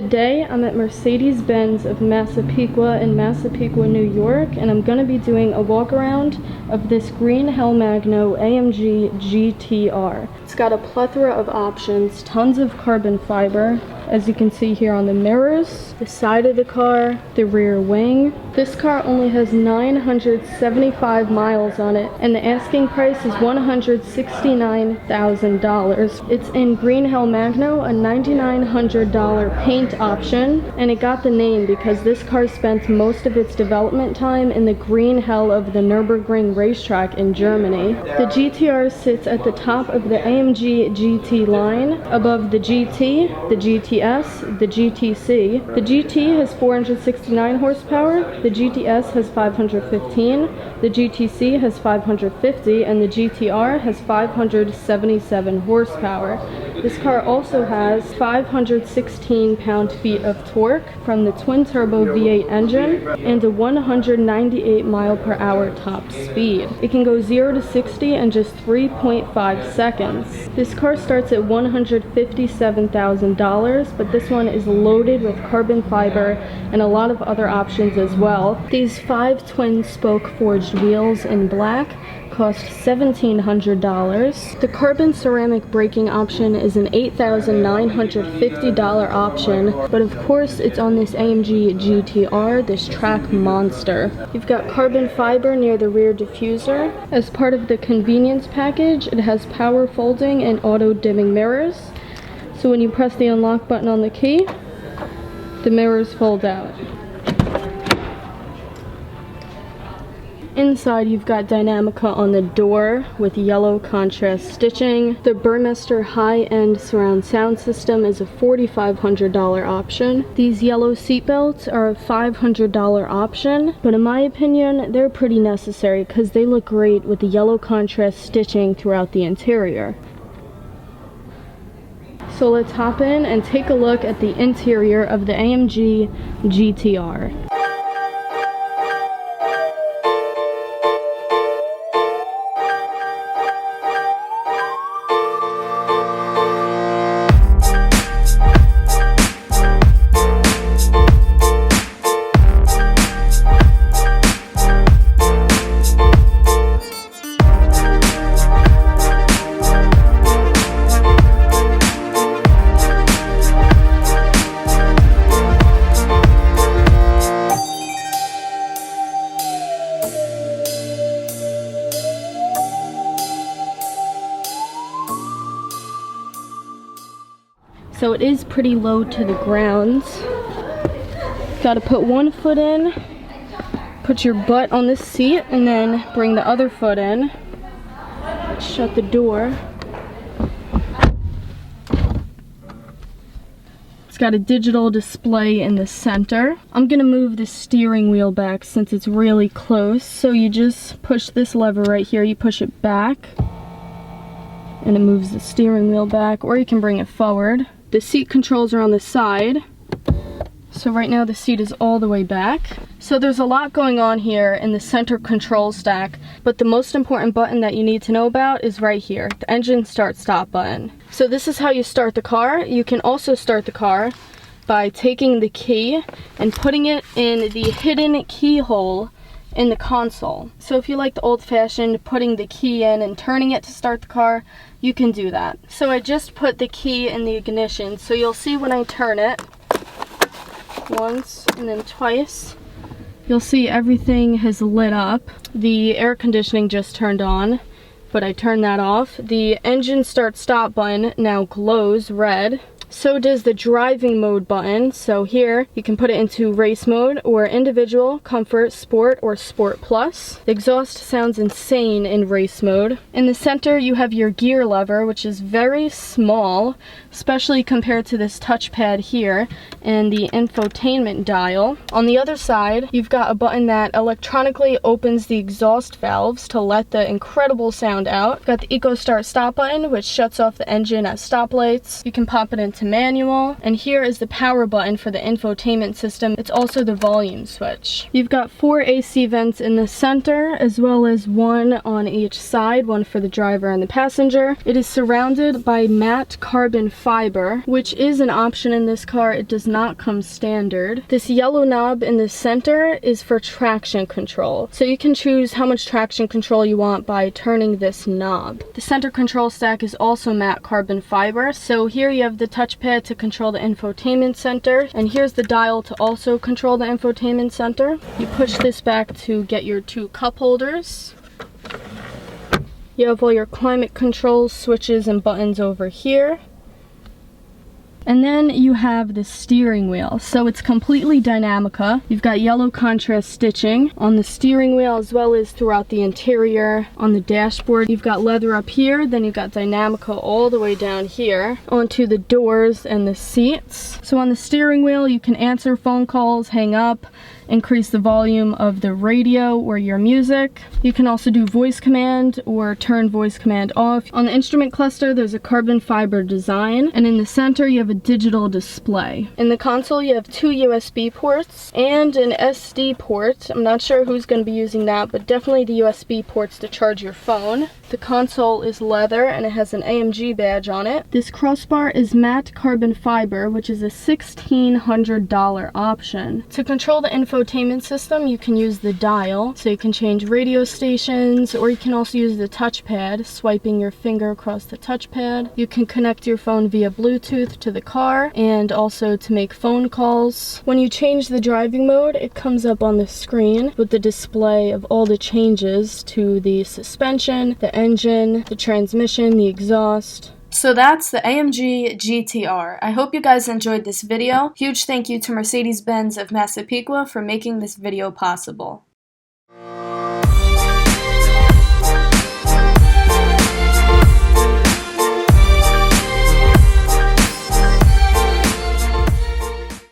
Today I'm at Mercedes-Benz of Massapequa in Massapequa, New York, and I'm going to be doing a walk around of this Green Hell Magno AMG GTR. It's got a plethora of options, tons of carbon fiber, as you can see here on the mirrors, the side of the car, the rear wing. This car only has 975 miles on it, and the asking price is $169,000. It's in Green Hell Magno, a $9,900 paint option, and it got the name because this car spent most of its development time in the green hell of the Nürburgring racetrack in Germany. The GTR sits at the top of the AMG GT line, above the GT, the GTS, the GTC. The GT has 469 horsepower, the GTS has 515, the GTC has 550, and the GTR has 577 horsepower. This car also has 516 pound-feet of torque from the twin-turbo V8 engine and a 198 mile/hour top speed. It can go 0 to 60 in just 3.5 seconds. This car starts at $157,000, but this one is loaded with carbon fiber and a lot of other options as well. These 5 twin-spoke forged wheels in black cost $1,700. The carbon ceramic braking option is an $8,950 option, but of course it's on this AMG GTR, this track monster. You've got carbon fiber near the rear diffuser. As part of the convenience package, it has power folding and auto dimming mirrors. So when you press the unlock button on the key, the mirrors fold out. Inside, you've got Dynamica on the door with yellow contrast stitching. The Burmester high-end surround sound system is a $4,500 option. These yellow seatbelts are a $500 option, but in my opinion, they're pretty necessary because they look great with the yellow contrast stitching throughout the interior. So let's hop in and take a look at the interior of the AMG GTR. So it is pretty low to the ground. Gotta put one foot in, put your butt on this seat, and then bring the other foot in. Shut the door. It's got a digital display in the center. I'm gonna move the steering wheel back since it's really close. So you just push this lever right here, you push it back, and it moves the steering wheel back, or you can bring it forward. The seat controls are on the side. So right now the seat is all the way back. So there's a lot going on here in the center control stack, but the most important button that you need to know about is right here, the engine start stop button. So this is how you start the car. You can also start the car by taking the key and putting it in the hidden keyhole in the console. So if you like the old-fashioned putting the key in and turning it to start the car, you can do that. So I just put the key in the ignition, so you'll see when I turn it once and then twice, you'll see everything has lit up. The air conditioning just turned on, but I turned that off. The engine start stop button now glows red. So does the driving mode button. So here you can put it into race mode or individual, comfort, sport, or sport plus. The exhaust sounds insane in race mode. In the center you have your gear lever, which is very small, especially compared to this touchpad here, and the infotainment dial. On the other side, you've got a button that electronically opens the exhaust valves to let the incredible sound out. You've got the Eco Start Stop button, which shuts off the engine at stoplights. You can pop it into to manual. And here is the power button for the infotainment system. It's also the volume switch. You've got 4 AC vents in the center, as well as one on each side, one for the driver and the passenger. It is surrounded by matte carbon fiber, which is an option in this car. It does not come standard. This yellow knob in the center is for traction control. So you can choose how much traction control you want by turning this knob. The center control stack is also matte carbon fiber. So here you have the touchpad to control the infotainment center, and here's the dial to also control the infotainment center. You push this back to get your 2 cup holders. You have all your climate controls, switches, and buttons over here. And then you have the steering wheel. So it's completely Dynamica. You've got yellow contrast stitching on the steering wheel as well as throughout the interior. On the dashboard, you've got leather up here, then you've got Dynamica all the way down here onto the doors and the seats. So on the steering wheel, you can answer phone calls, hang up, increase the volume of the radio or your music. You can also do voice command or turn voice command off. On the instrument cluster, there's a carbon fiber design, and in the center you have a digital display. In the console you have 2 USB ports and an SD port. I'm not sure who's going to be using that, but definitely the USB ports to charge your phone. The console is leather and it has an AMG badge on it. This crossbar is matte carbon fiber, which is a $1,600 option. To control the infotainment system, you can use the dial, so you can change radio stations, or you can also use the touchpad, swiping your finger across the touchpad. You can connect your phone via Bluetooth to the car, and also to make phone calls. When you change the driving mode, it comes up on the screen with the display of all the changes to the suspension, the engine, the transmission, the exhaust. So that's the AMG GTR. I hope you guys enjoyed this video. Huge thank you to Mercedes-Benz of Massapequa for making this video possible.